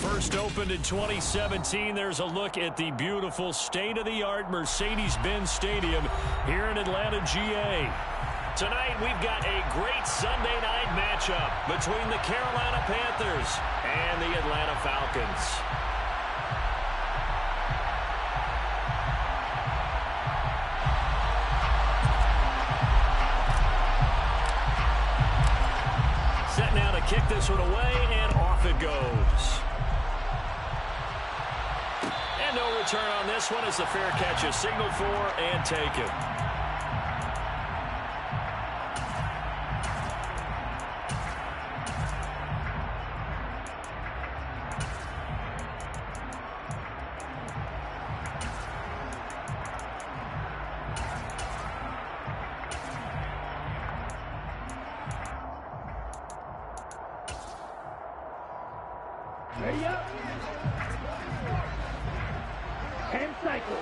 First opened in 2017. There's a look at the beautiful state-of-the-art Mercedes-Benz Stadium here in Atlanta, GA. Tonight, we've got a great Sunday night matchup between the Carolina Panthers and the Atlanta Falcons. Set now to kick this one away, and off it goes. And no return on this one as the fair catch is signaled for and taken. And cycle.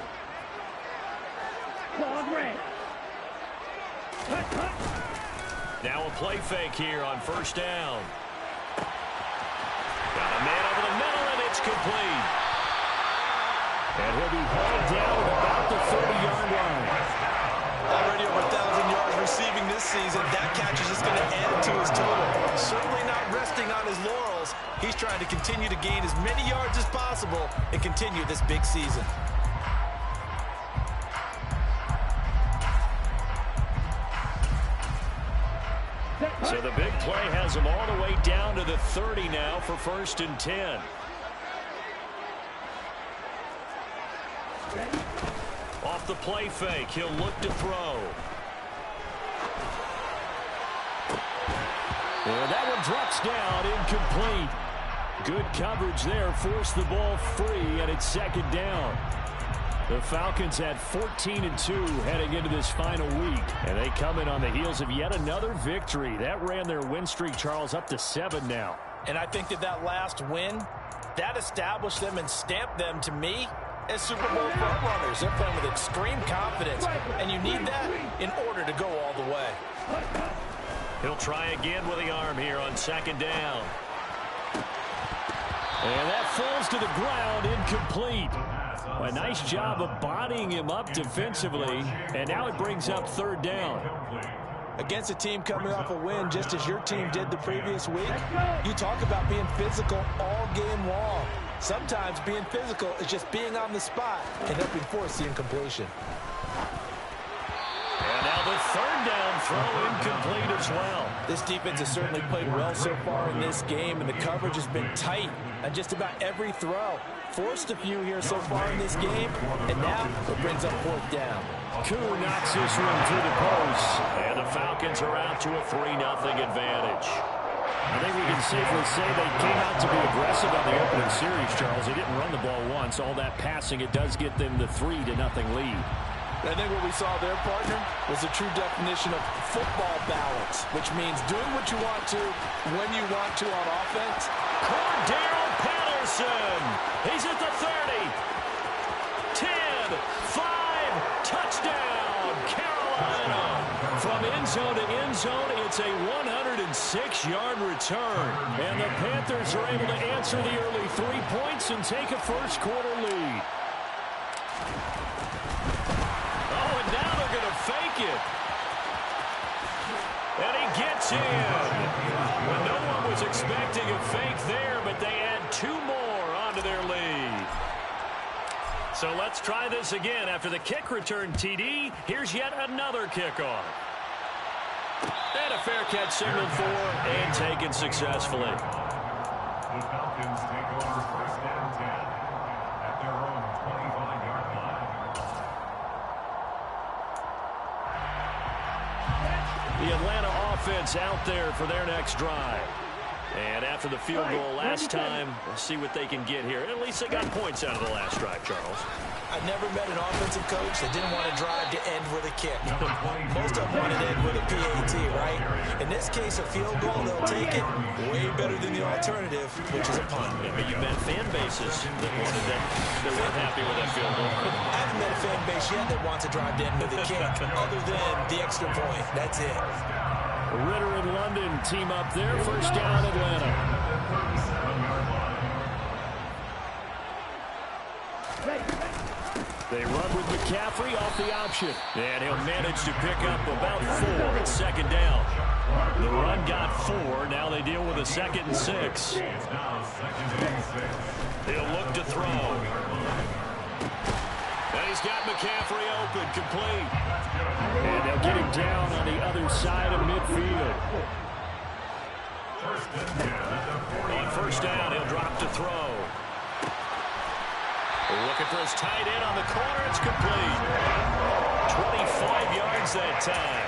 Claude Ray. Cut. Now a play fake here on first down. Got a man over the middle, and it's complete. And he'll be hauled down at about the 30-yard line. Already over 1,000 yards receiving this season. That catch is just going to add to his total. Certainly not resting on his laurels. He's trying to continue to gain as many yards as possible and continue this big season. So the big play has him all the way down to the 30 now for 1st and 10. Off the play fake, he'll look to throw. And that one drops down, incomplete. Good coverage there, forced the ball free, and it's 2nd down. The Falcons had 14-2 heading into this final week, and they come in on the heels of yet another victory. That ran their win streak, Charles, up to 7 now. And I think that last win, that established them and stamped them, to me, as Super Bowl frontrunners. They're playing with extreme confidence, and you need that in order to go all the way. He'll try again with the arm here on 2nd down. And that falls to the ground, incomplete. A nice job of bodying him up defensively, and now it brings up 3rd down. Against a team coming off a win, just as your team did the previous week, you talk about being physical all game long. Sometimes being physical is just being on the spot and helping force the incompletion. And now the 3rd down throw incomplete as well. This defense has certainly played well so far in this game, and the coverage has been tight on just about every throw. Forced a few here so far in this game, and now it brings up 4th down. Koo knocks this one through the post, and the Falcons are out to a 3-0 advantage. I think we can safely say they came out to be aggressive on the opening series, Charles. They didn't run the ball once. All that passing, it does get them the 3-0 lead. I think what we saw there, partner, was the true definition of football balance, which means doing what you want to when you want to on offense. Cordero Patterson. He's at the 30. 10, 5, touchdown, Carolina. From end zone to end zone, it's a 106-yard return. And the Panthers are able to answer the early 3 points and take a first-quarter lead. Fake it. And he gets in. Well, no one was expecting a fake there, but they add 2 more onto their lead. So let's try this again. After the kick return TD, here's yet another kickoff. And a fair catch signaled for and taken successfully. The Falcons take over 1st and 10 at their own 25-yard line. The Atlanta offense out there for their next drive. And after the field goal last time, we'll see what they can get here. At least they got points out of the last drive, Charles. I've never met an offensive coach that didn't want to drive to end with a kick. Most of them wanted to end with a PAT, right? In this case, a field goal, they'll take it way better than the alternative, which is a punt. Yeah, but you've met fan bases that wanted that, that weren't happy with that field goal. I haven't met a fan base yet that wants to drive to end with a kick, other than the extra point. That's it. Ritter and London team up there. First down, Atlanta. They run with McCaffrey off the option. And he'll manage to pick up about 4 at second down. The run got 4. Now they deal with a 2nd and 6. He'll look to throw. And he's got McCaffrey open, complete. And they'll get him down on the other side of midfield. On first down, he'll drop to throw. Looking for his tight end on the corner. It's complete. 25 yards that time.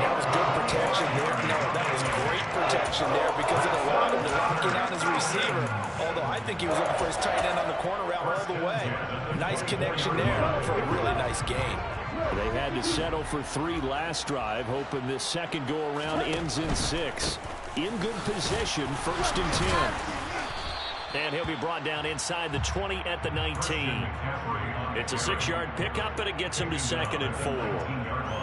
That was good protection there. No, that was great protection there because it allowed him to lock in on his receiver. Although I think he was looking for his tight end on the corner route all the way. Nice connection there for a really nice gain. They had to settle for 3 last drive, hoping this second go-around ends in 6. In good position, 1st and 10. And he'll be brought down inside the 20 at the 19. It's a 6-yard pickup, but it gets him to 2nd and 4.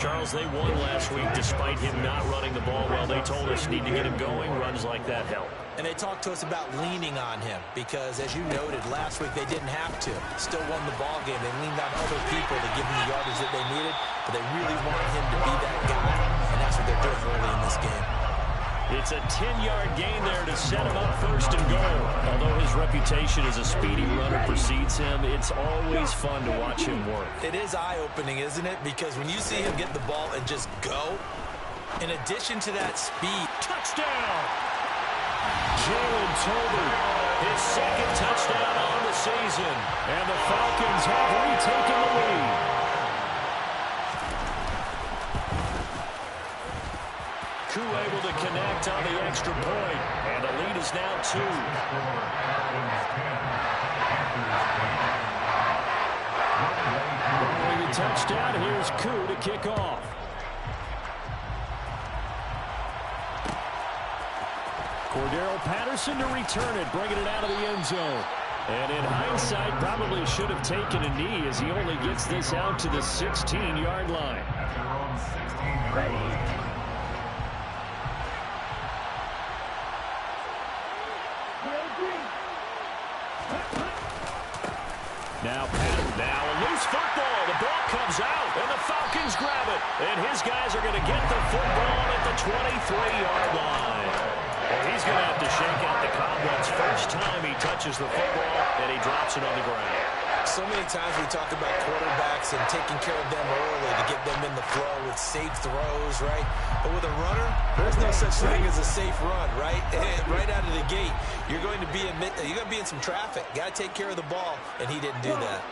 Charles, they won last week despite him not running the ball well. They told us need to get him going. Runs like that help. And they talked to us about leaning on him because, as you noted, last week they didn't have to. Still won the ball game. They leaned on other people to give him the yardage that they needed, but they really want him to be that guy, and that's what they're doing early in this game. It's a 10-yard gain there to set him up 1st and goal. Although his reputation as a speedy runner precedes him, it's always fun to watch him work. It is eye-opening, isn't it? Because when you see him get the ball and just go, in addition to that speed, touchdown! Jalen Tolbert, his 2nd touchdown on the season. And the Falcons have retaken the lead. Koo able to connect on the extra point, and the lead is now 2. Following the touchdown, here's Koo to kick off. Cordero Patterson to return it, bringing it out of the end zone. And in hindsight, probably should have taken a knee as he only gets this out to the 16-yard line. Now a loose football. The ball comes out, and the Falcons grab it. And his guys are going to get the football at the 23-yard line. And he's going to have to shake out the cobwebs first time he touches the football, and he drops it on the ground. So many times we talk about quarterbacks and taking care of them early to get them in the flow with safe throws, right? But with a runner, there's no such thing as a safe run, right? Right out of the gate, you're going to be in some traffic. Got to take care of the ball, and he didn't do that.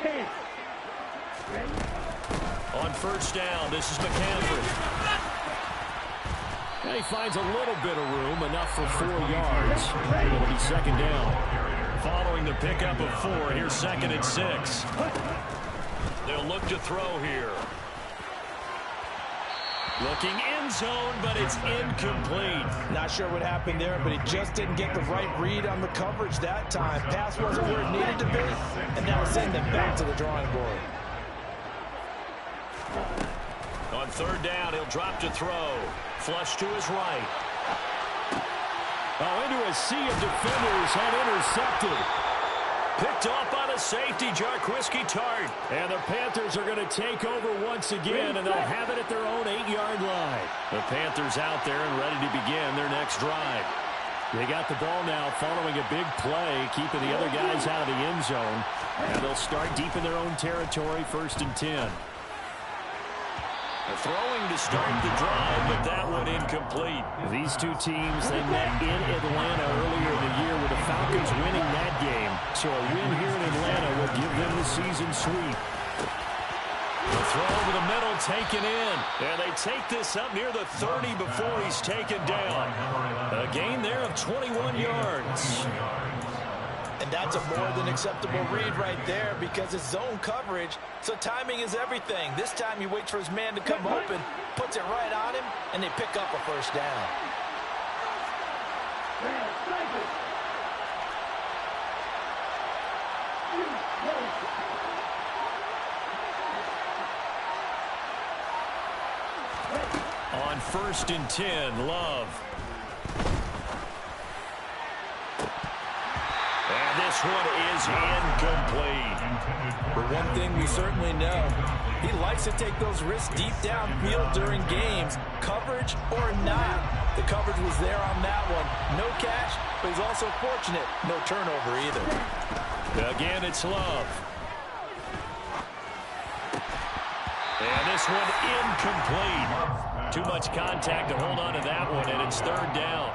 On first down, this is McCaffrey. And he finds a little bit of room, enough for 4 yards. It'll be 2nd down. Following the pickup of 4, here's 2nd and 6. They'll look to throw here. Looking end zone, but it's incomplete. Not sure what happened there, but he just didn't get the right read on the coverage that time. Pass wasn't where it needed to be, and that'll send them back to the drawing board. On 3rd down, he'll drop to throw. Flush to his right. Oh, into a sea of defenders and intercepted. Picked off by the safety, Jarquiski Tart. And the Panthers are going to take over once again, and they'll have it at their own 8-yard line. The Panthers out there and ready to begin their next drive. They got the ball now following a big play, keeping the other guys out of the end zone. And they'll start deep in their own territory, 1st and 10. Throwing to start the drive, but that one incomplete. These two teams, they met in Atlanta earlier in the year with the Falcons winning that game. So a win here in Atlanta will give them the season sweep. The throw over the middle taken in. And they take this up near the 30 before he's taken down. A gain there of 21 yards. And that's a more than acceptable read right there because it's zone coverage, so timing is everything. This time he waits for his man to come open, puts it right on him, and they pick up a first down. On 1st and 10, Love. And this one is incomplete. But one thing we certainly know, he likes to take those risks deep downfield during games, coverage or not. The coverage was there on that one. No catch, but he's also fortunate. No turnover either. Again, it's Love. And this one incomplete. Too much contact to hold on to that one, and it's 3rd down.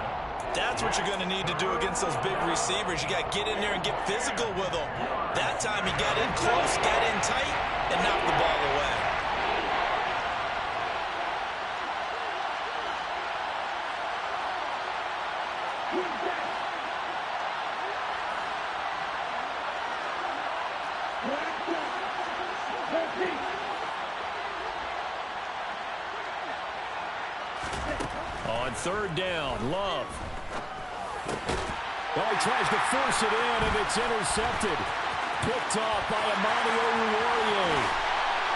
That's what you're going to need to do against those big receivers. You got to get in there and get physical with them. That time he got in close, got in tight, and knocked the ball away. On 3rd down, Love. Well, he tries to force it in, and it's intercepted. Picked off by Amani Oruwariye.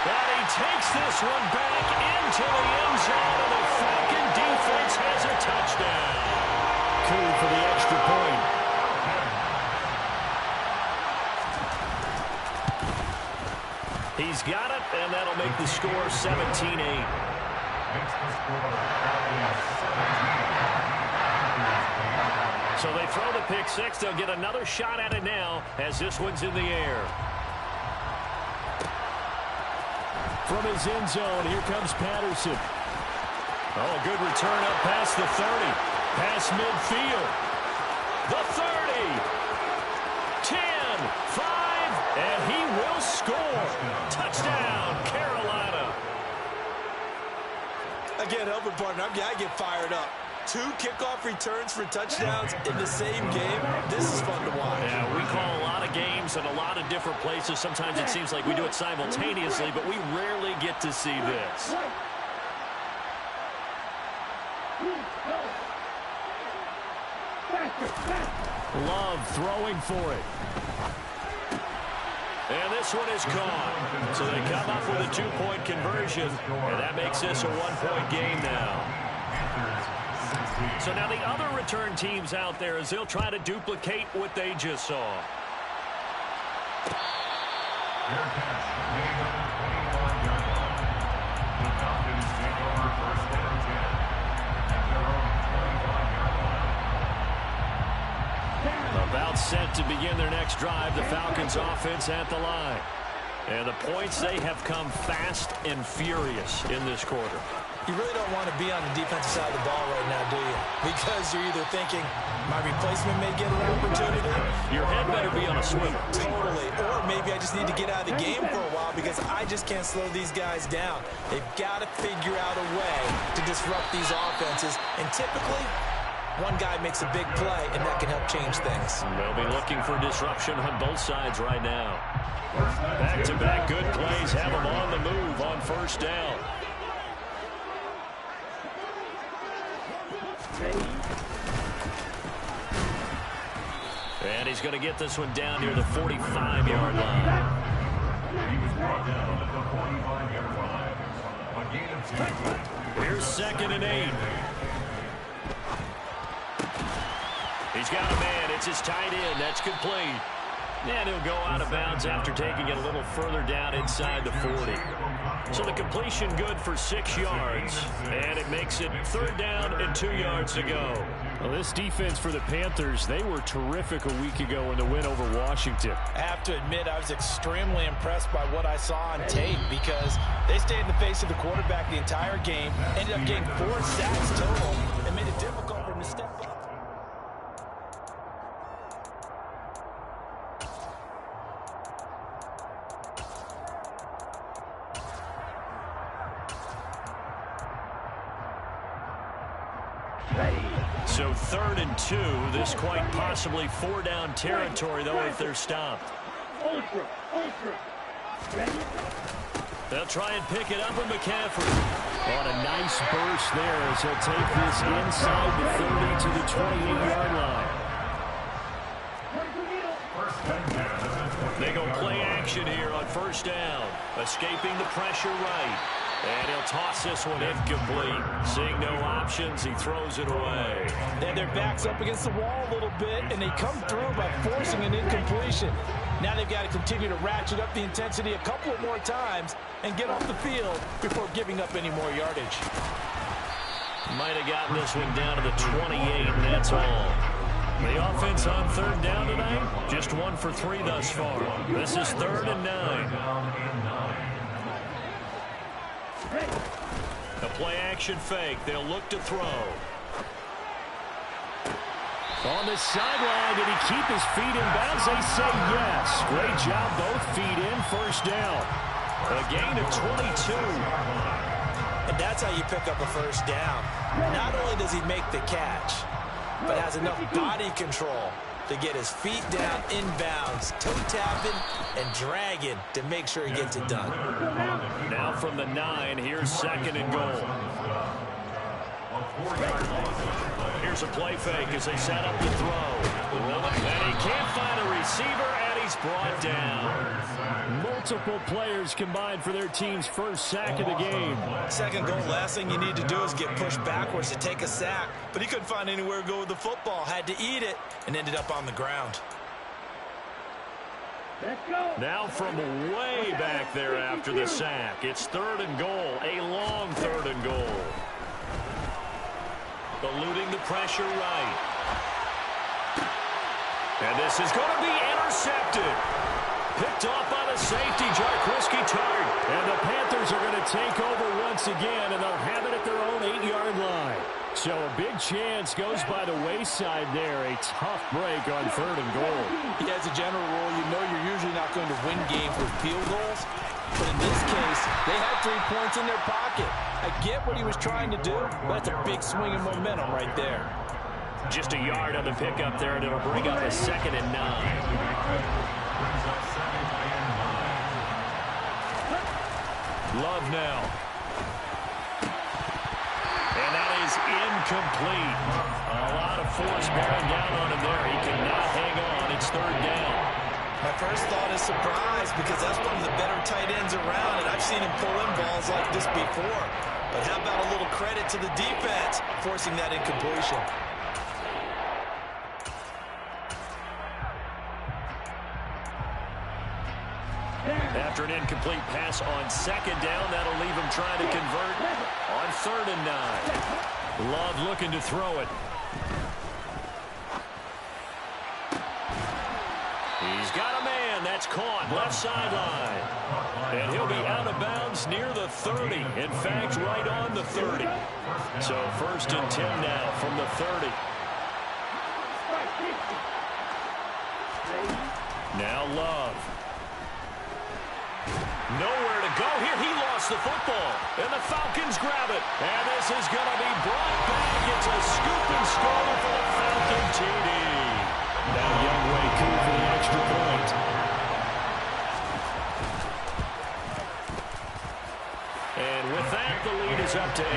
And he takes this one back into the end zone, and the Falcon defense has a touchdown. Coup for the extra point. He's got it, and that'll make the score 17-8. So they throw the pick six. They'll get another shot at it now as this one's in the air. From his end zone, here comes Patterson. Oh, a good return up past the 30. Past midfield. The 30. 10, 5, and he will score. Touchdown, Carolina. Again, helping partner, I get fired up. 2 kickoff returns for touchdowns in the same game. This is fun to watch. Yeah, we call a lot of games in a lot of different places. Sometimes it seems like we do it simultaneously, but we rarely get to see this. Love throwing for it. And this one is caught. So they come up with a 2-point conversion, and that makes this a 1-point game now. So now the other return teams out there as they'll try to duplicate what they just saw. About set to begin their next drive, the Falcons offense at the line. And the points, they have come fast and furious in this quarter. You really don't want to be on the defensive side of the ball right now, do you? Because you're either thinking, my replacement may get an opportunity. Your head better be on a swivel. Totally. Or maybe I just need to get out of the game for a while because I just can't slow these guys down. They've got to figure out a way to disrupt these offenses. And typically, one guy makes a big play, and that can help change things. They'll be looking for disruption on both sides right now. Back-to-back good plays have them on the move on 1st down. And he's going to get this one down near the 45-yard line. He was brought down at the 45-yard line. A gain of 2. Here's 2nd and 8. He's got a man. It's his tight end. That's complete. And he'll go out of bounds after taking it a little further down inside the 40. So the completion good for 6 yards. And it makes it 3rd down and 2 yards to go. Well, this defense for the Panthers, they were terrific a week ago in the win over Washington. I have to admit, I was extremely impressed by what I saw on tape because they stayed in the face of the quarterback the entire game, ended up getting 4 sacks total, and made it difficult for him to step up. So 3rd and 2, this quite possibly 4-down territory, though, if they're stopped. Ultra. Ready? They'll try and pick it up with McCaffrey. On a nice burst there as he'll take this inside the 30 to the 28-yard line. They go play action here on 1st down. Escaping the pressure right. And he'll toss this one incomplete. Seeing no options, he throws it away. And their back's up against the wall a little bit, and they come through by forcing an incompletion. Now they've got to continue to ratchet up the intensity a couple of more times and get off the field before giving up any more yardage. Might have gotten this one down to the 28, and that's all. The offense on third down tonight, just 1 for 3 thus far. This is 3rd and 9. A play-action fake. They'll look to throw. On the sideline, did he keep his feet in bounds? They say yes. Great job, both feet in, first down. A gain of 22. And that's how you pick up a first down. Not only does he make the catch, but has enough body control to get his feet down inbounds, toe-tapping and dragging to make sure he gets it done. Now from the 9, here's 2nd and goal. Here's a play fake as they set up the throw. And he can't find a receiver, and he's brought down. Multiple players combined for their team's first sack of the game. 2nd goal, last thing you need to do is get pushed backwards to take a sack. But he couldn't find anywhere to go with the football, had to eat it, and ended up on the ground. Let's go. Now from way back there after the sack, it's 3rd and goal, a long 3rd and goal. Eluding the pressure right. And this is going to be intercepted. Picked off by the safety, Jaquiski Tartt. And the Panthers are going to take over once again, and they'll have it at their own 8-yard line. So a big chance goes by the wayside there. A tough break on 3rd and goal. Yeah, as a general rule, you know you're usually not going to win games with field goals. But in this case, they had 3 points in their pocket. I get what he was trying to do, but that's a big swing of momentum right there. Just a yard on the pickup there, and it'll bring up a 2nd and 9. Love now. And that is incomplete. A lot of force bearing down on him there. He cannot hang on. It's 3rd down. My first thought is surprise, because that's one of the better tight ends around, and I've seen him pull in balls like this before. But how about a little credit to the defense forcing that incompletion? After an incomplete pass on 2nd down, that'll leave him trying to convert on 3rd and 9. Love looking to throw it. He's got a man. That's caught left sideline. And he'll be out of bounds near the 30. In fact, right on the 30. So 1st and 10 now from the 30. Now Love. Nowhere to go here. He lost the football. And the Falcons grab it. And this is going to be brought back. It's a scoop and score for the Falcon TD. Now Younghoe Koo for the extra point. And with that, the lead is up to 8.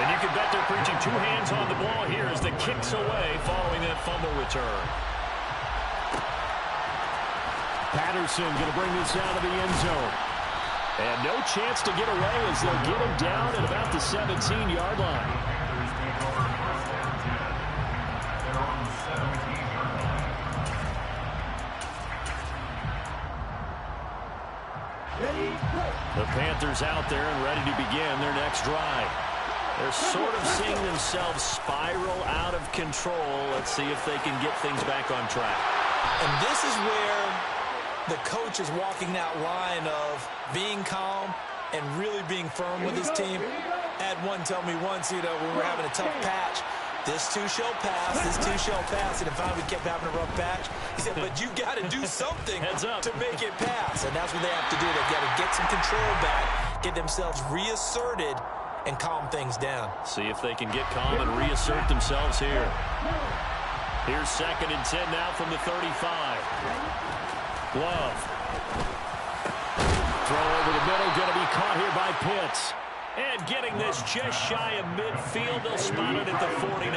And you can bet they're preaching 2 hands on the ball here as the kick's away following that fumble return. Patterson going to bring this out of the end zone. And no chance to get away as they'll get him down at about the 17-yard line. The Panthers out there and ready to begin their next drive. They're sort of seeing themselves spiral out of control. Let's see if they can get things back on track. And this is where the coach is walking that line of being calm and really being firm with his team. Had one tell me once, you know, when we're having a tough patch, this too shall pass, this too shall pass. And if we kept having a rough patch, he said, but you got to do something to make it pass. And that's what they have to do. They've got to get some control back, get themselves reasserted, and calm things down. See if they can get calm and reassert themselves here. Here's 2nd and 10 now from the 35. Love. Throw over the middle, going to be caught here by Pitts. And getting this just shy of midfield, they'll spot it at the 49.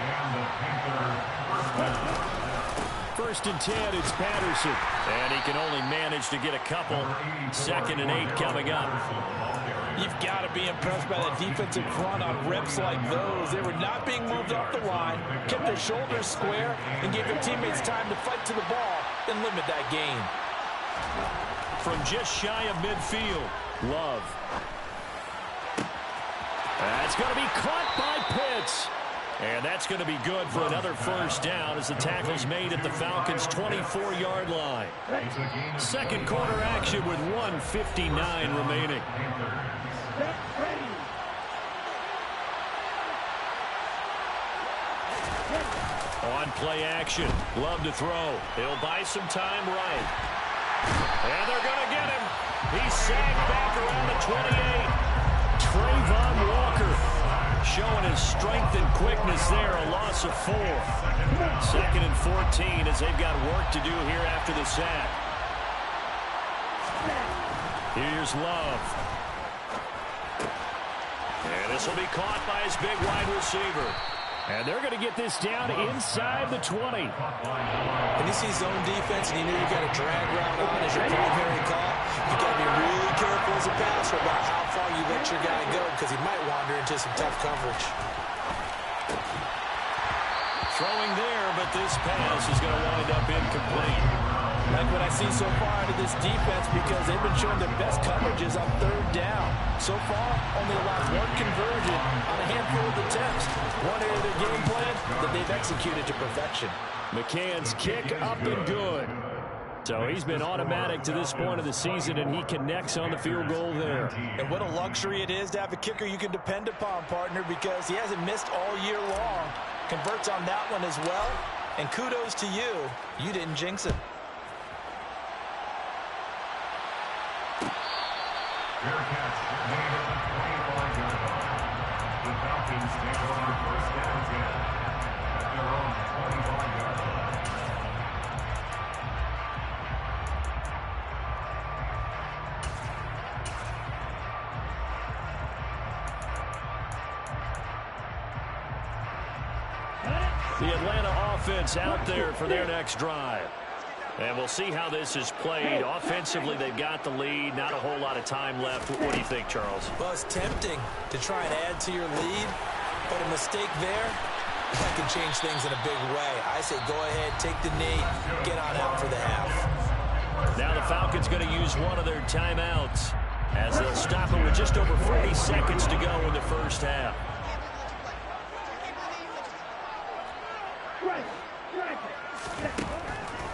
And the Panthers first down. 1st and 10, it's Patterson. And he can only manage to get a couple. 2nd and 8 coming up. You've got to be impressed by that defensive front on reps like those. They were not being moved off the line, kept their shoulders square, and gave their teammates time to fight to the ball and limit that gain. From just shy of midfield, Love. That's going to be caught by Pitts. And that's going to be good for another 1st down as the tackle's made at the Falcons' 24-yard line. 2nd quarter action with 1:59 remaining. On play action, Love to throw. He'll buy some time right. And they're going to get him. He's sagged back around the 28. Trayvon Walker showing his strength and quickness there, a loss of 4. 2nd and 14 as they've got work to do here after the sack. Here's Love. And this will be caught by his big wide receiver. And they're going to get this down inside the 20. When you see zone defense and you know you've got a drag route on as your primary call, you've got to be really careful as a passer about how far you let your guy go because he might wander into some tough coverage. Throwing there, but this pass is going to wind up incomplete. Like what I see so far out of this defense because they've been showing their best coverages on 3rd down. So far, only allowed 1 conversion on a handful of attempts. One area of their game plan that they've executed to perfection. McCann's kick up and good. So he's been automatic to this point of the season, and he connects on the field goal there. And what a luxury it is to have a kicker you can depend upon, partner, because he hasn't missed all year long. Converts on that one as well. And kudos to you. You didn't jinx it. Fair catch made at the 25-yard line. The Falcons take over 1st and 10 at their own 25-yard line. The Atlanta offense out there for their next drive. And we'll see how this is played. Offensively, they've got the lead. Not a whole lot of time left. What do you think, Charles? Well, it's tempting to try and add to your lead, but a mistake there, that can change things in a big way. I say go ahead, take the knee, get on out for the half. Now the Falcons going to use one of their timeouts as they'll stop it with just over 40 seconds to go in the 1st half.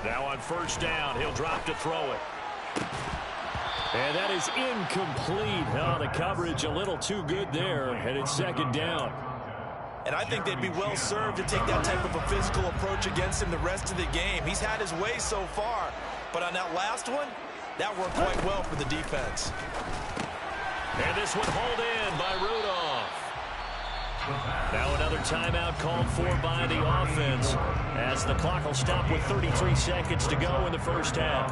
Now on 1st down, he'll drop to throw it. And that is incomplete. Oh, the coverage a little too good there, and it's 2nd down. And I think they'd be well served to take that type of a physical approach against him the rest of the game. He's had his way so far, but on that last one, that worked quite well for the defense. And this one hauled in by Rudolph. Now another timeout called for by the offense as the clock will stop with 33 seconds to go in the 1st half.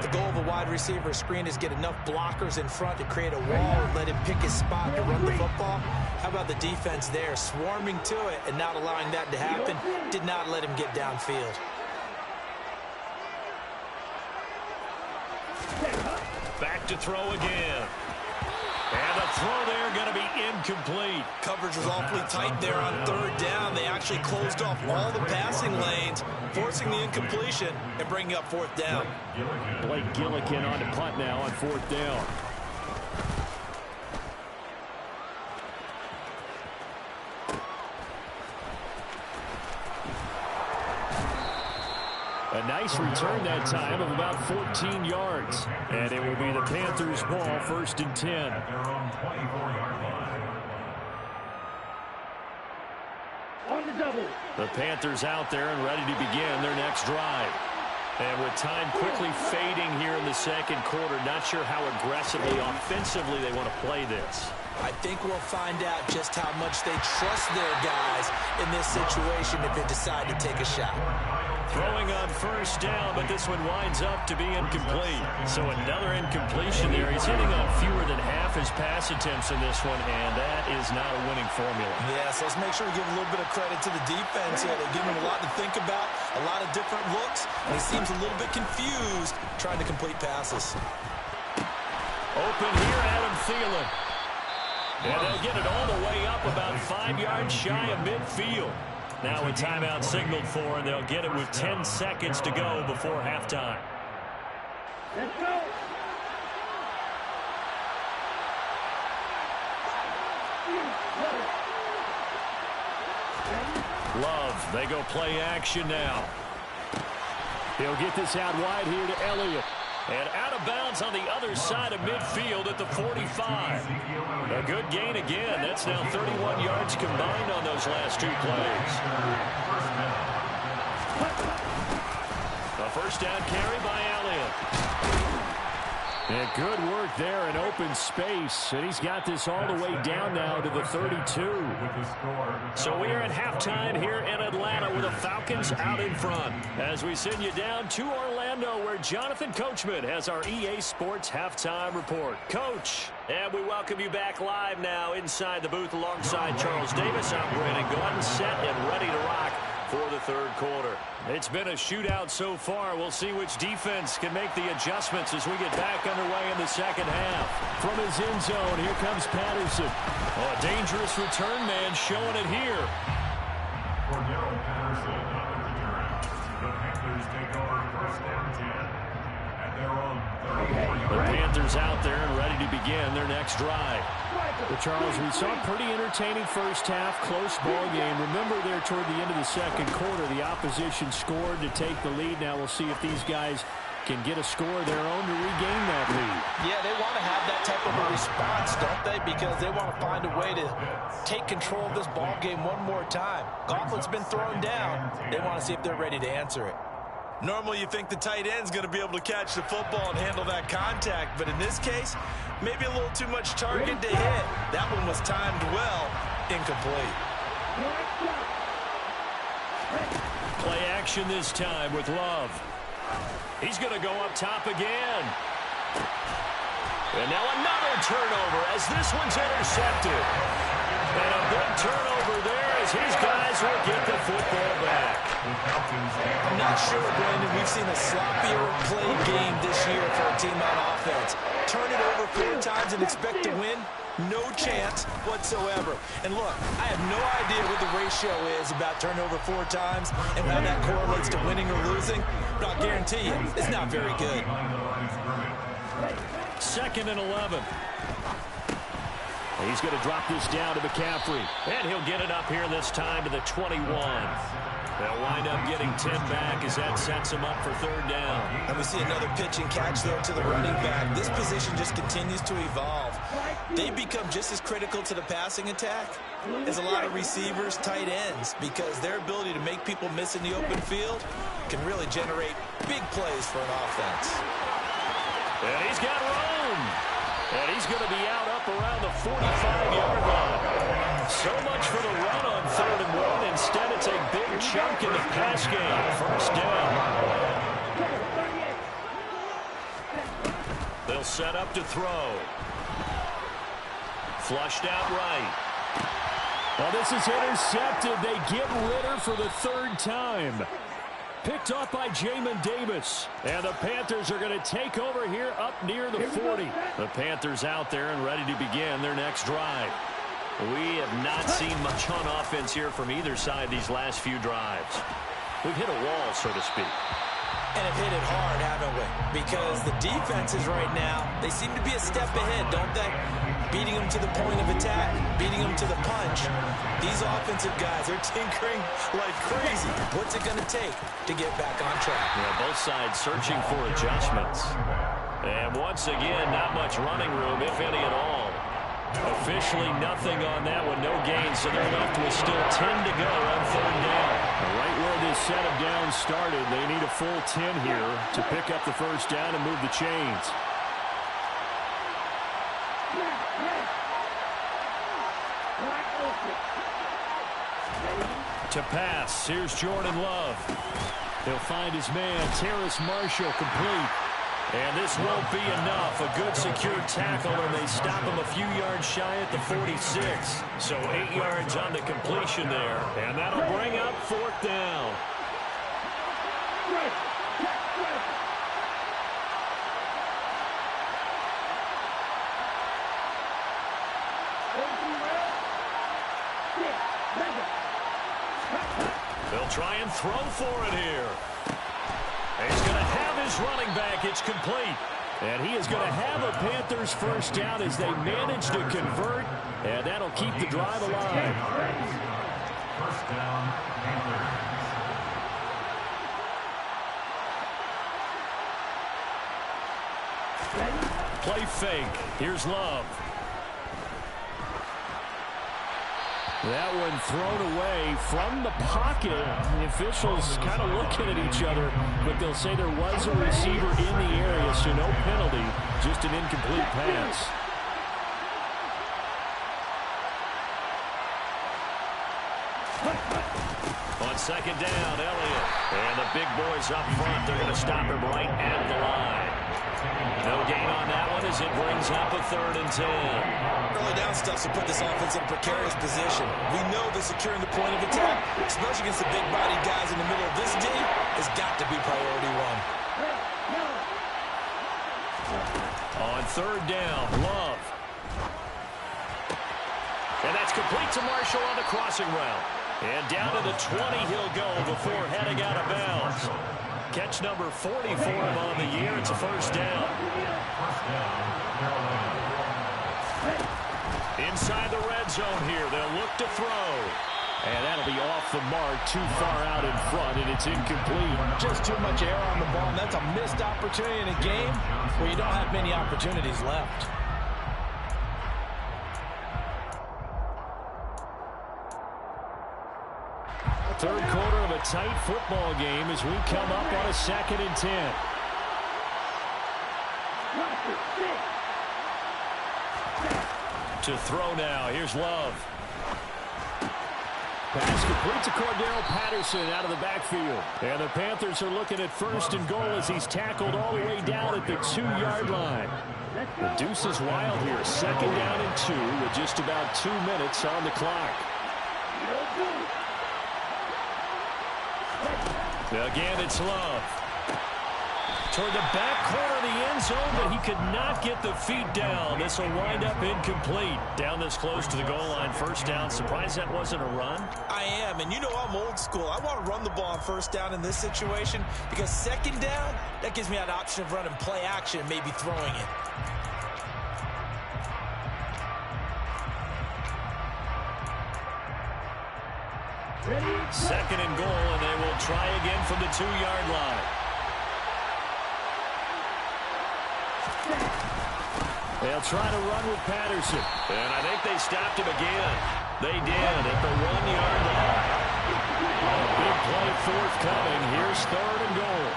The goal of a wide receiver screen is get enough blockers in front to create a wall and let him pick his spot to run the football. How about the defense there, swarming to it and not allowing that to happen? Did not let him get downfield. Back to throw again. And the throw there going to be incomplete. Coverage was awfully tight there on 3rd down. They actually closed off all the passing lanes, forcing the incompletion and bringing up 4th down. Blake Gillikin on to punt now on 4th down. A nice return that time of about 14 yards. And it will be the Panthers' ball, 1st and 10. At their own 24-yard line. On the double. The Panthers out there and ready to begin their next drive. And with time quickly fading here in the 2nd quarter, not sure how aggressively, offensively they want to play this. I think we'll find out just how much they trust their guys in this situation if they decide to take a shot. Throwing on first down, but this one winds up to be incomplete. So another incompletion there. He's hitting on fewer than half his pass attempts in this one, and that is not a winning formula. Yeah, so let's make sure we give a little bit of credit to the defense here. They're giving him a lot to think about, a lot of different looks, and he seems a little bit confused trying to complete passes. Open here, Adam Thielen. And they'll get it all the way up about 5 yards shy of midfield. Now a timeout signaled for, and they'll get it with 10 seconds to go before halftime. Let's go. Love, they go play action now. He'll get this out wide here to Elliott. And out of bounds on the other side of midfield at the 45. A good gain again. That's now 31 yards combined on those last two plays. A first down carry by Elliott. And good work there in open space. And he's got this all the way down now to the 32. So we are at halftime here in Atlanta with the Falcons out in front. As we send you down to Orlando, where Jonathan Coachman has our EA Sports Halftime Report. Coach, and we welcome you back live now inside the booth alongside Charles Davis. I'm Brandon Gordon, set and ready to rock for the third quarter. It's been a shootout so far. We'll see which defense can make the adjustments as we get back underway in the second half. From his end zone, here comes Patterson. Oh, a dangerous return man showing it here. Cordell Patterson on the return. The Panthers take over first down 10 at their own 34-yard. The Panthers out there and ready to begin their next drive. Well, Charles, we saw a pretty entertaining first half, close ball game. Remember there toward the end of the second quarter, the opposition scored to take the lead. Now we'll see if these guys can get a score of their own to regain that lead. Yeah, they want to have that type of a response, don't they? Because they want to find a way to take control of this ball game one more time. Gauntlet's been thrown down. They want to see if they're ready to answer it. Normally you think the tight end's going to be able to catch the football and handle that contact, but in this case, maybe a little too much target to hit. That one was timed well, incomplete. Play action this time with Love. He's going to go up top again. And now another turnover as this one's intercepted. And a big turnover there as his guys will get the football back. I'm not sure, Brandon, we've seen a sloppier play game this year for a team on offense. Turn it over 4 times and expect to win? No chance whatsoever. And look, I have no idea what the ratio is about turnover 4 times and how that correlates to winning or losing, but I'll guarantee you it's not very good. 2nd and 11. He's going to drop this down to McCaffrey. And he'll get it up here this time to the 21. They'll wind up getting 10 back as that sets him up for 3rd down. And we see another pitch and catch there to the running back. This position just continues to evolve. They become just as critical to the passing attack as a lot of receivers, tight ends, because their ability to make people miss in the open field can really generate big plays for an offense. And he's got room. And he's going to be out up around the 45-yard line. So much for the run on 3rd and 1. Instead, it's a big chunk in the pass game. First down. They'll set up to throw. Flushed out right. Well, this is intercepted. They get Ritter for the 3rd time. Picked off by Jamin Davis. And the Panthers are going to take over here up near the 40. The Panthers out there and ready to begin their next drive. We have not seen much on offense here from either side these last few drives. We've hit a wall, so to speak. And have hit it hard, haven't we? Because the defenses right now, they seem to be a step ahead, don't they? Beating them to the point of attack, beating them to the punch. These offensive guys are tinkering like crazy. What's it going to take to get back on track? Yeah, both sides searching for adjustments. And once again, not much running room, if any at all. Officially nothing on that one, no gain, so they're left with still 10 to go on 3rd down. Right where this set of downs started, they need a full 10 here to pick up the first down and move the chains. To pass, here's Jordan Love. He'll find his man, Terrace Marshall, complete. And this won't be enough. A good secured tackle, and they stop him a few yards shy at the 46. So 8 yards on the completion there. And that'll bring up 4th down. They'll try and throw for it here. He's going to have his running back. It's complete. And he is going to have a Panthers first down as they manage to convert. And that'll keep the drive alive. First down, Panthers. Play fake. Here's Love. That one thrown away from the pocket. The officials kind of looking at each other, but they'll say there was a receiver in the area, so no penalty, just an incomplete pass. On 2nd down, Elliott. And the big boys up front, they're going to stop him right at the line. No gain on that one as it brings up a 3rd and 10. Early down stuff to put this offense in a precarious position. We know that securing the point of attack, especially against the big-bodied guys in the middle of this D, has got to be priority one. On 3rd down, Love. And that's complete to Marshall on the crossing route. And down to the 20 he'll go before heading out of bounds. Catch number 40 for him on the year. It's a first down. Inside the red zone here. They'll look to throw. And that'll be off the mark, too far out in front, and it's incomplete. Just too much air on the ball, and that's a missed opportunity in a game where you don't have many opportunities left. Third quarter of a tight football game as we come up on a 2nd and 10. To throw now. Here's Love. Pass complete to Cordero Patterson out of the backfield. And the Panthers are looking at 1st and goal as he's tackled all the way down at the 2-yard line. The deuce is wild here. 2nd down and 2 with just about 2 minutes on the clock. Again, it's Love. Toward the back corner of the end zone, but he could not get the feet down. This will wind up incomplete. Down this close to the goal line, 1st down. Surprised that wasn't a run? I am, and you know I'm old school. I want to run the ball on 1st down in this situation because 2nd down, that gives me that option of running play action and maybe throwing it. Ready? 2nd and goal, and they will try again from the 2-yard line. They'll try to run with Patterson. And I think they stopped him again. They did at the 1-yard line. A big play forthcoming. Here's 3rd and goal.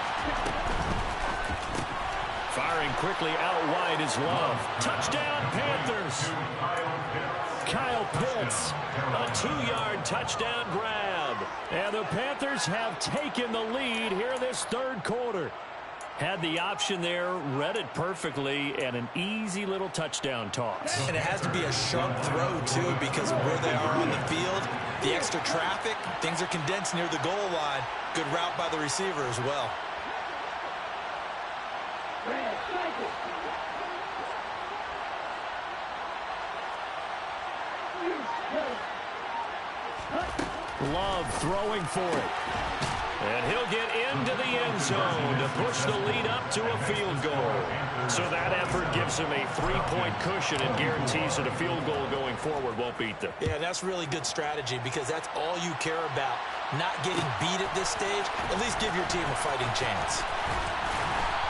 Firing quickly out wide is Love. Touchdown, Panthers. Kyle Pitts, a 2-yard touchdown grab. And the Panthers have taken the lead here in this 3rd quarter. Had the option there, read it perfectly, and an easy little touchdown toss. And it has to be a sharp throw, too, because of where they are on the field. The extra traffic, things are condensed near the goal line. Good route by the receiver as well. Love throwing for it. And he'll get into the end zone to push the lead up to a field goal. So that effort gives him a 3-point cushion and guarantees that a field goal going forward won't beat them. Yeah, that's really good strategy because that's all you care about. Not getting beat at this stage. At least give your team a fighting chance.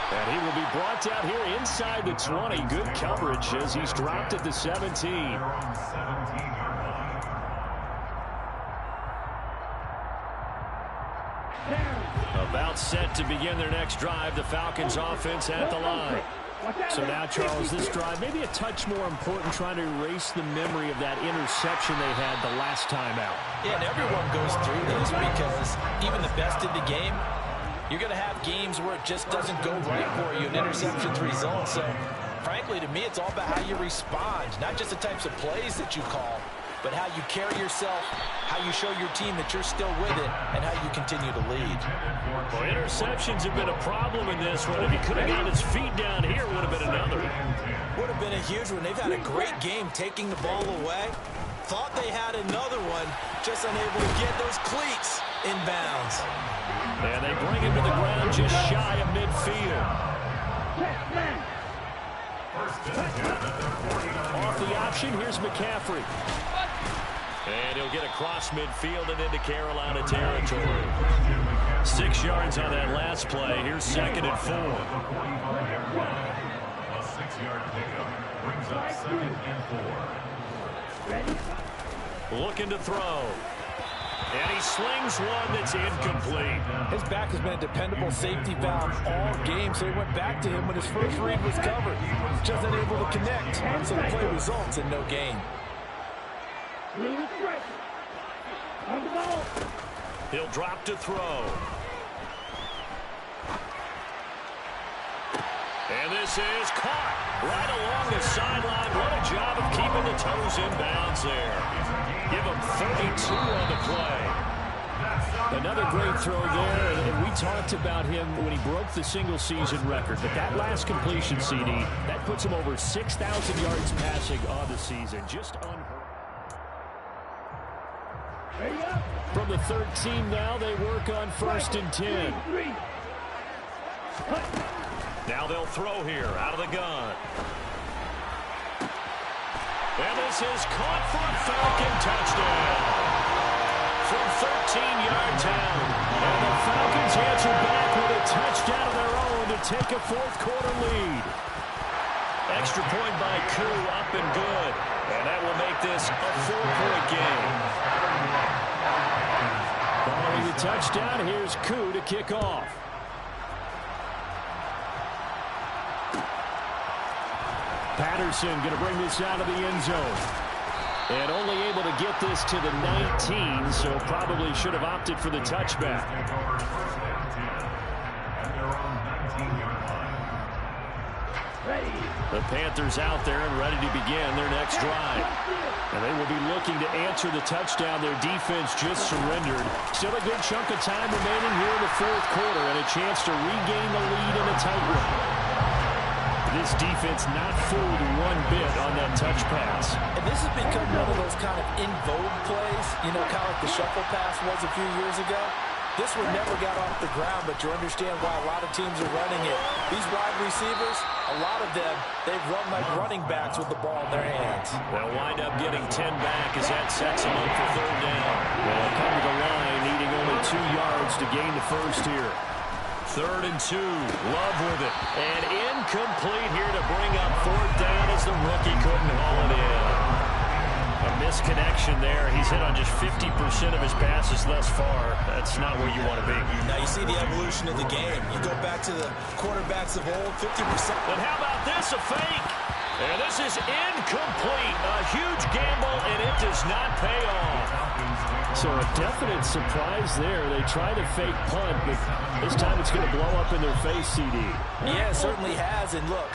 And he will be brought down here inside the 20. Good coverage as he's dropped at the 17. About set to begin their next drive. The Falcons offense at the line. So now, Charles, this drive maybe a touch more important, trying to erase the memory of that interception they had the last time out. Yeah, and everyone goes through this because even the best in the game, you're going to have games where it just doesn't go right for you, and interceptions result. So, frankly, to me, it's all about how you respond, not just the types of plays that you call, but how you carry yourself, how you show your team that you're still with it, and how you continue to lead. Well, interceptions have been a problem in this one. If he could have gotten his feet down here, would have been another. Would have been a huge one. They've had a great game taking the ball away. Thought they had another one, just unable to get those cleats in bounds. And they bring him to the ground just shy of midfield. Off the option, here's McCaffrey. And he'll get across midfield and into Carolina territory. 6 yards on that last play. Here's 2nd and 4. A 6-yard pickup brings up 2nd and 4. Looking to throw. And he slings one that's incomplete. His back has been a dependable safety valve all game, so he went back to him when his first read was covered. Just unable to connect, so the play results in no gain. He'll drop to throw. And this is caught right along the sideline. What a job of keeping the toes in bounds there. Give him 32 on the play. Another great throw there, and we talked about him when he broke the single-season record. But that last completion, CD, that puts him over 6,000 yards passing on the season. Just unheard. From the 13 now, they work on 1st and 10. Now they'll throw here out of the gun. And this is caught for a Falcon touchdown. From 13 yards out. And the Falcons answer back with a touchdown of their own to take a 4th quarter lead. Extra point by Koo, up and good. And that will make this a 4-point game. Following the touchdown, here's Koo to kick off. Patterson going to bring this out of the end zone. And only able to get this to the 19, so probably should have opted for the touchback. The Panthers out there and ready to begin their next drive. And they will be looking to answer the touchdown their defense just surrendered. Still a good chunk of time remaining here in the 4th quarter and a chance to regain the lead in a tight one. This defense not fooled one bit on that touch pass. And this has become one of those kind of in vogue plays, you know, kind of like the shuffle pass was a few years ago. This one never got off the ground, but you understand why a lot of teams are running it. These wide receivers, a lot of them, they've run like running backs with the ball in their hands. They'll wind up getting 10 back as that sets them up for 3rd down. They'll come to the line, needing only 2 yards to gain the first here. 3rd and 2. Love with it. And incomplete here to bring up 4th down as the rookie couldn't haul it in. A misconnection there. He's hit on just 50% of his passes thus far. That's not where you want to be. Now you see the evolution of the game. You go back to the quarterbacks of old, 50%. And how about this, a fake? And this is incomplete. A huge gamble, and it does not pay off. So a definite surprise there. They try to fake punt, but this time it's going to blow up in their face, CD. Yeah, it certainly has. And look,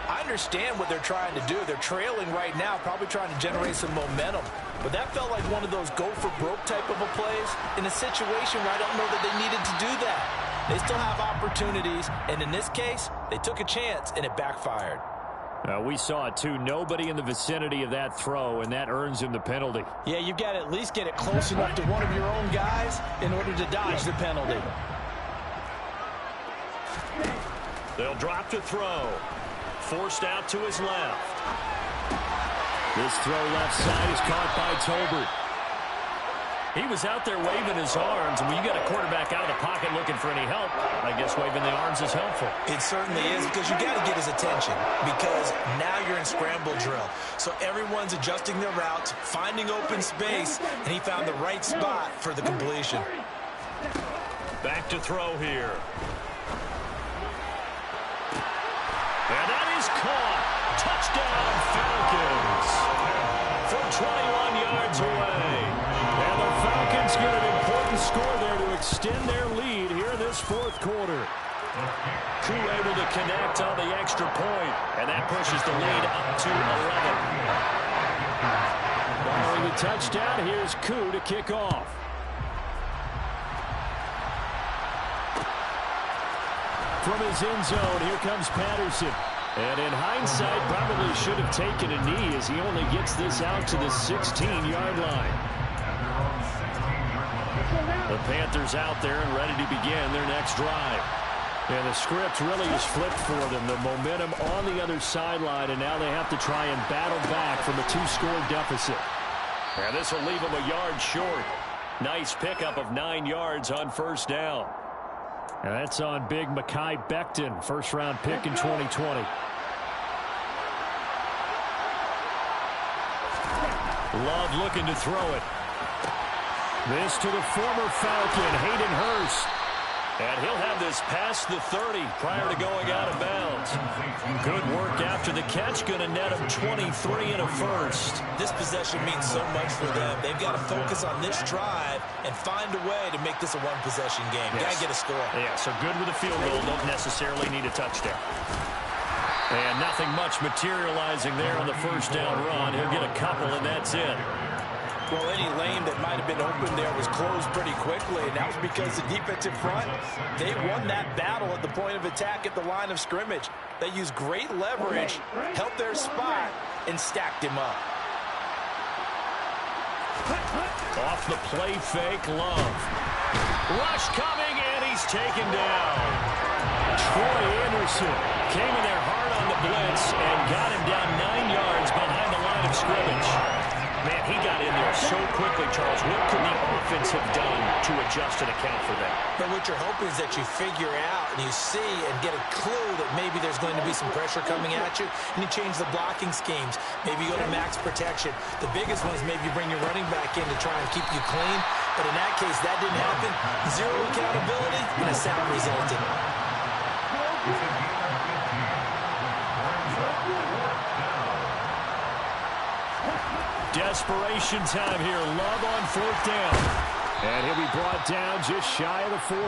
I understand what they're trying to do. They're trailing right now, probably trying to generate some momentum. But that felt like one of those go-for-broke type of a plays in a situation where I don't know that they needed to do that. They still have opportunities, and in this case, they took a chance, and it backfired. We saw it, too. Nobody in the vicinity of that throw, and that earns him the penalty. Yeah, you've got to at least get it close enough to one of your own guys in order to dodge the penalty. They'll drop to throw. Forced out to his left. This throw left side is caught by Tolbert. He was out there waving his arms, and when you got a quarterback out of the pocket looking for any help, I guess waving the arms is helpful. It certainly is, because you got to get his attention, because now you're in scramble drill. So everyone's adjusting their routes, finding open space, and he found the right spot for the completion. Back to throw here. And that is caught. Touchdown, Falcons. From 21 yards away. And the Falcons get an important score there to extend their lead here in this fourth quarter. Koo able to connect on the extra point, and that pushes the lead up to 11. Following the touchdown, here's Koo to kick off. From his end zone, here comes Patterson. And in hindsight, probably should have taken a knee as he only gets this out to the 16-yard line. The Panthers out there and ready to begin their next drive. And the script really is flipped for them. The momentum on the other sideline, and now they have to try and battle back from a 2-score deficit. And this will leave them a yard short. Nice pickup of 9 yards on first down. And that's on big Mekhi Becton, first-round pick in 2020. Love looking to throw it. This to the former Falcon, Hayden Hurst. And he'll have this past the 30 prior to going out of bounds. Good work after the catch. Going to net him 23 and a first. This possession means so much for them. They've got to focus on this drive and find a way to make this a one-possession game. Yes. Got to get a score. Yeah, so good with a field goal. Don't necessarily need a touchdown. And nothing much materializing there on the first down run. He'll get a couple, and that's it. Well, any lane that might have been open there was closed pretty quickly, and that was because the defensive front, they won that battle at the point of attack at the line of scrimmage. They used great leverage, helped their spot, and stacked him up. Off the play fake, Love. Rush coming, and he's taken down. Troy Anderson came in there hard on the blitz and got him down 9 yards behind the line of scrimmage. Man, he got in there so quickly, Charles. What could the offense have done to adjust and account for that? But what you're hoping is that you figure out and you see and get a clue that maybe there's going to be some pressure coming at you, and you change the blocking schemes. Maybe you go to max protection. The biggest one is maybe you bring your running back in to try and keep you clean. But in that case, that didn't happen. Zero accountability and a sack resulted. Desperation time here. Love on fourth down. And he'll be brought down just shy of the 40.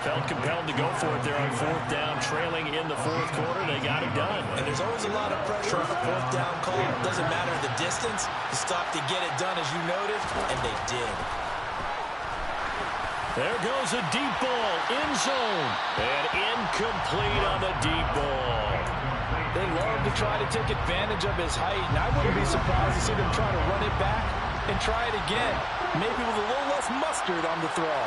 Felt compelled to go for it there on fourth down, trailing in the fourth quarter. They got it done. And there's always a lot of pressure on a fourth down call. It doesn't matter the distance. You stop to get it done, as you noted, and they did. There goes a deep ball, end zone, and incomplete on the deep ball. They love to try to take advantage of his height, and I wouldn't be surprised to see them try to run it back and try it again, maybe with a little less mustard on the throw.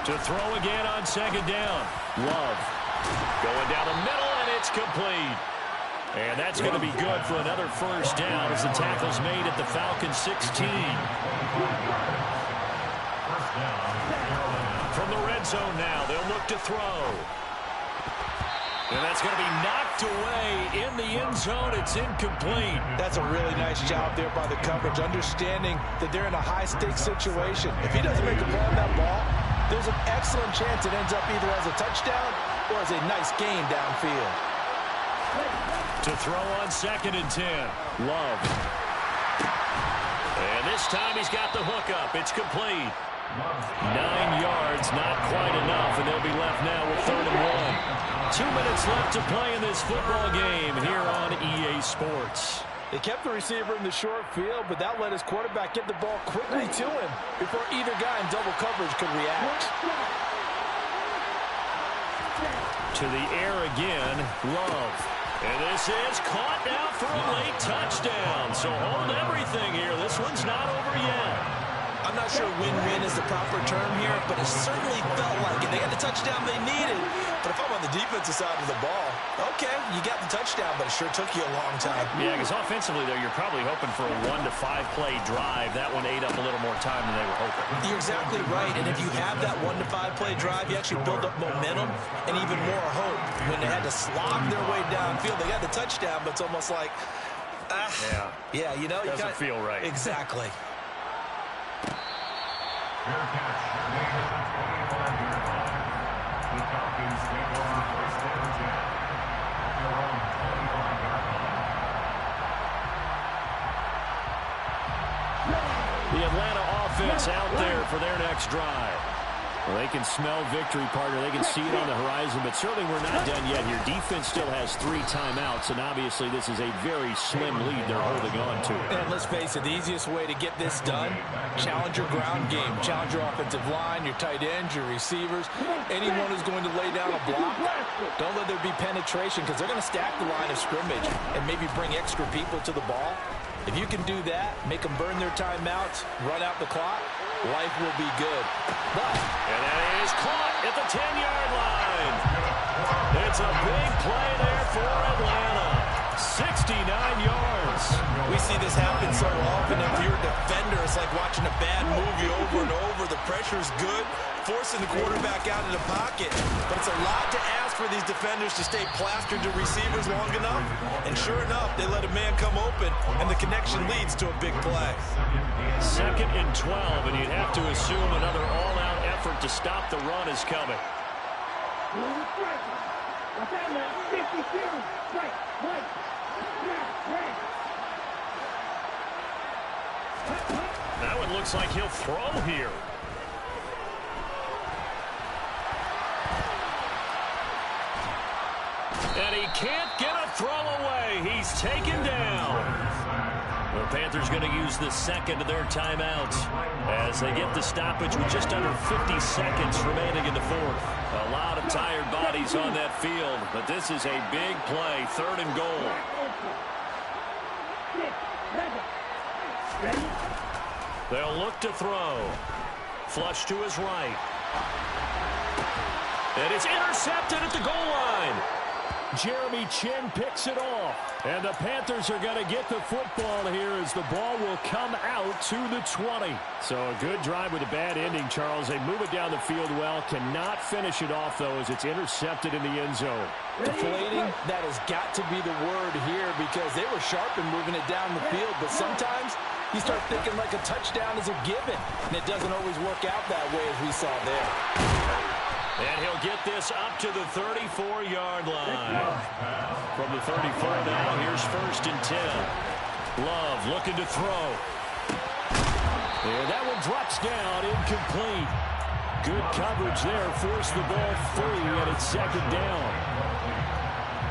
To throw again on second down. Love going down the middle, and it's complete. And that's going to be good for another first down as the tackle's made at the Falcons 16. From the red zone now, they'll look to throw. And that's going to be knocked away in the end zone. It's incomplete. That's a really nice job there by the coverage, understanding that they're in a high-stakes situation. If he doesn't make a play on that ball, there's an excellent chance it ends up either as a touchdown or as a nice gain downfield. To throw on second and 10. Love. And this time he's got the hook up. It's complete. 9 yards, not quite enough, and they'll be left now with 3rd and 1. 2 minutes left to play in this football game here on EA Sports. They kept the receiver in the short field, but that let his quarterback get the ball quickly to him before either guy in double coverage could react. To the air again, Love. And this is caught now for a late touchdown. So hold everything here. This one's not over yet. I'm not sure win-win is the proper term here, but it certainly felt like it. They got the touchdown they needed. But if I'm on the defensive side of the ball, okay, you got the touchdown, but it sure took you a long time. Yeah, because offensively, though, you're probably hoping for a 1 to 5 play drive. That one ate up a little more time than they were hoping. You're exactly right. And if you have that 1 to 5 play drive, you actually build up momentum and even more hope. When they had to slog their way downfield, they got the touchdown, but it's almost like, yeah, you know, doesn't feel right. Exactly. Fair catch. the Atlanta offense out there for their next drive. Well, they can smell victory, partner. They can see it on the horizon, but certainly we're not done yet here. Defense still has 3 timeouts, and obviously this is a very slim lead they're holding on to. And let's face it, the easiest way to get this done, challenge your ground game. Challenge your offensive line, your tight ends, your receivers. Anyone who's going to lay down a block, don't let there be penetration because they're going to stack the line of scrimmage and maybe bring extra people to the ball. If you can do that, make them burn their timeouts, run out the clock, life will be good. And that is caught at the 10-yard line. It's a big play there for Atlanta. 69 yards. We see this happen so often. If you're a defender, it's like watching a bad movie over and over. The pressure's good, forcing the quarterback out of the pocket. But it's a lot to ask for these defenders to stay plastered to receivers long enough. And sure enough, they let a man come open, and the connection leads to a big play. 2nd and 12, and you'd have to assume another all-out effort to stop the run is coming. That one looks like he'll throw here. And he can't get a throw away. He's taken down. The Panthers going to use the second of their timeouts as they get the stoppage with just under 50 seconds remaining in the 4th. A lot of tired bodies on that field, but this is a big play, 3rd and goal. They'll look to throw. Flush to his right. And it's intercepted at the goal line. Jeremy Chinn picks it off. And the Panthers are going to get the football here as the ball will come out to the 20. So a good drive with a bad ending, Charles. They move it down the field well. Cannot finish it off, though, as it's intercepted in the end zone. Deflating, that has got to be the word here because they were sharp in moving it down the field. But sometimes you start thinking like a touchdown is a given. And it doesn't always work out that way as we saw there. And he'll get this up to the 34-yard line. From the 34 now, here's 1st and 10. Love looking to throw. And that one drops down, incomplete. Good coverage there, forced the ball free, and it's 2nd down.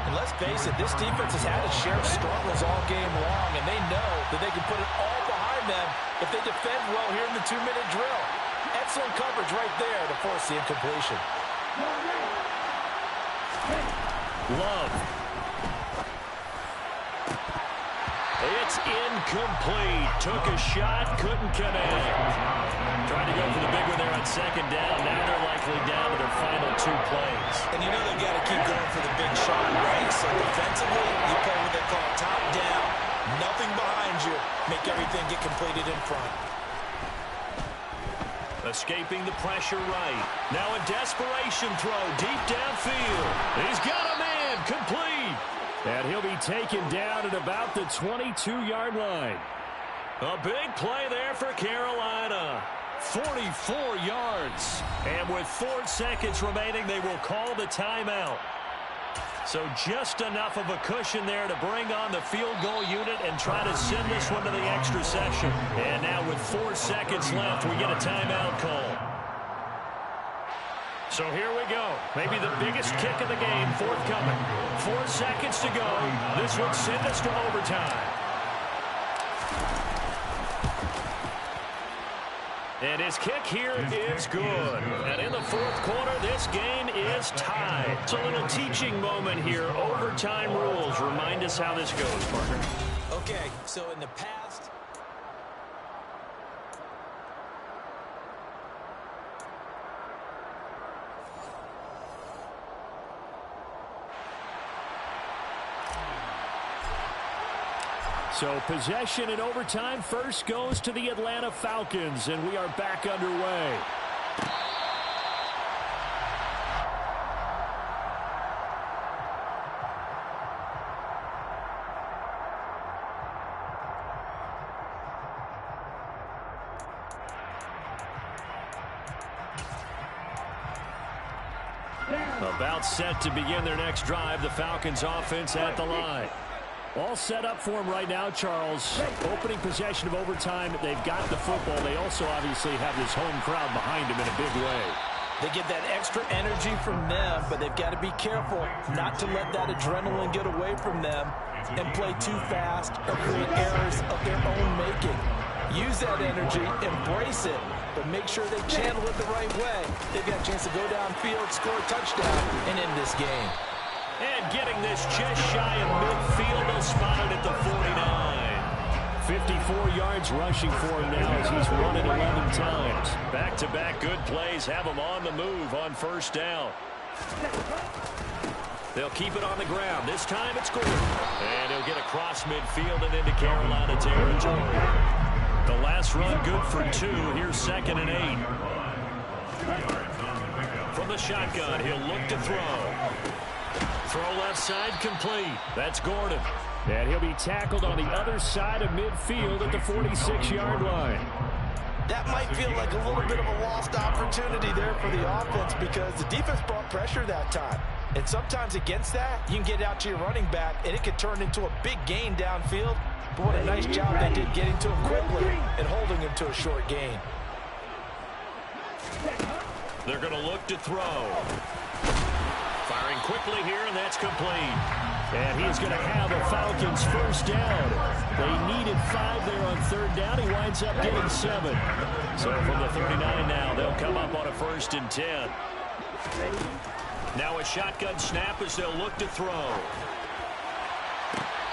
And let's face it, this defense has had its share of struggles all game long, and they know that they can put it all behind them if they defend well here in the 2-minute drill. Excellent coverage right there to force the incompletion. Love. It's incomplete. Took a shot, couldn't connect. Trying to go for the big one there on 2nd down. Now they're likely down to their final 2 plays. And you know they've got to keep going for the big shot, right? So defensively, you play what they call top down. Nothing behind you. Make everything get completed in front. Escaping the pressure right. Now a desperation throw deep downfield. He's got a man, complete. And he'll be taken down at about the 22-yard line. A big play there for Carolina. 44 yards. And with 4 seconds remaining, they will call the timeout. So just enough of a cushion there to bring on the field goal unit and try to send this one to the extra session. And now with 4 seconds left, we get a timeout call. So here we go. Maybe the biggest kick of the game forthcoming. 4 seconds to go. This would send us to overtime. And his kick here is good. And in the 4th quarter, this game is tied. It's a little teaching moment here. Overtime rules. Remind us how this goes, Parker. Okay, so in the past, so possession in overtime first goes to the Atlanta Falcons, and we are back underway. About set to begin their next drive, the Falcons offense at the line. All set up for him right now, Charles. Opening possession of overtime. They've got the football. They also obviously have this home crowd behind them in a big way. They get that extra energy from them, but they've got to be careful not to let that adrenaline get away from them and play too fast or create errors of their own making. Use that energy, embrace it, but make sure they channel it the right way. They've got a chance to go downfield, score a touchdown, and end this game. And getting this just shy of midfield, they'll spot it at the 49. 54 yards rushing for him now as he's run it 11 times. Back-to-back good plays have him on the move on first down. They'll keep it on the ground. This time it's Gordon. And he'll get across midfield and into Carolina territory. The last run good for 2. Here's 2nd and 8. From the shotgun, he'll look to throw. Throw left side complete. That's Gordon. And he'll be tackled on the other side of midfield at the 46-yard line. That might feel like a little bit of a lost opportunity there for the offense because the defense brought pressure that time. And sometimes against that, you can get out to your running back, and it could turn into a big gain downfield. But what a nice job they did getting to him quickly and holding him to a short gain. They're going to look to throw. Firing quickly here, and that's complete. And he's going to have a Falcons first down. They needed 5 there on 3rd down. He winds up getting 7. So from the 39 now, they'll come up on a 1st and 10. Now a shotgun snap as they'll look to throw.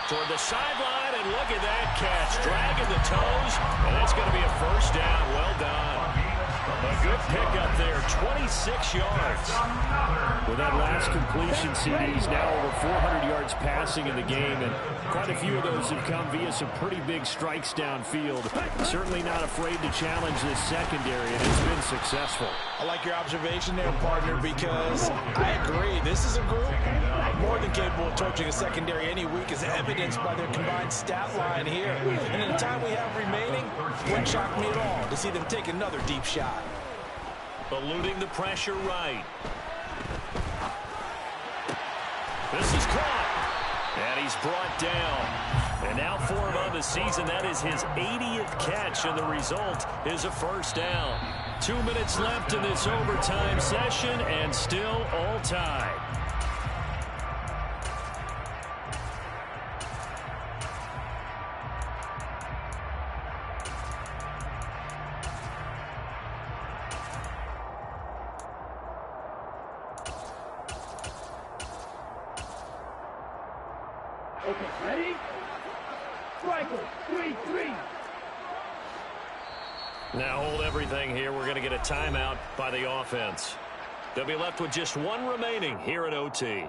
Toward the sideline, and look at that catch. Dragging the toes, and that's going to be a first down. Well done. A good pickup there, 26 yards. With that last completion, CD's now over 400 yards passing in the game, and quite a few of those have come via some pretty big strikes downfield. Certainly not afraid to challenge this secondary, and it's been successful. I like your observation there, partner, because I agree. This is a group more than capable of torching a secondary any week, as evidenced by their combined stat line here. And in the time we have remaining, wouldn't shock me at all to see them take another deep shot. Eluding the pressure right. This is caught. And he's brought down. And now for him on the season, that is his 80th catch, and the result is a first down. 2 minutes left in this overtime session, and still all tied. Okay, ready? Striker, 3-3. Now hold everything here. We're going to get a timeout by the offense. They'll be left with just 1 remaining here at OT.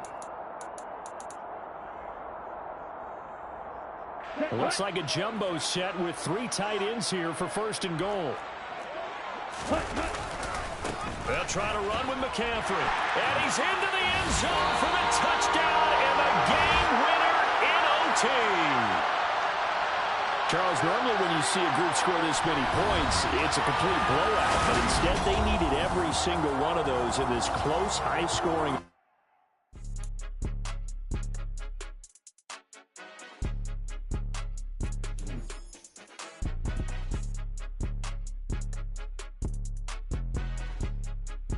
It looks like a jumbo set with 3 tight ends here for 1st and goal. They'll try to run with McCaffrey. And he's into the end zone for the touchdown and the game winner in OT. Charles, normally when you see a group score this many points, it's a complete blowout. But instead, they needed every single one of those in this close, high-scoring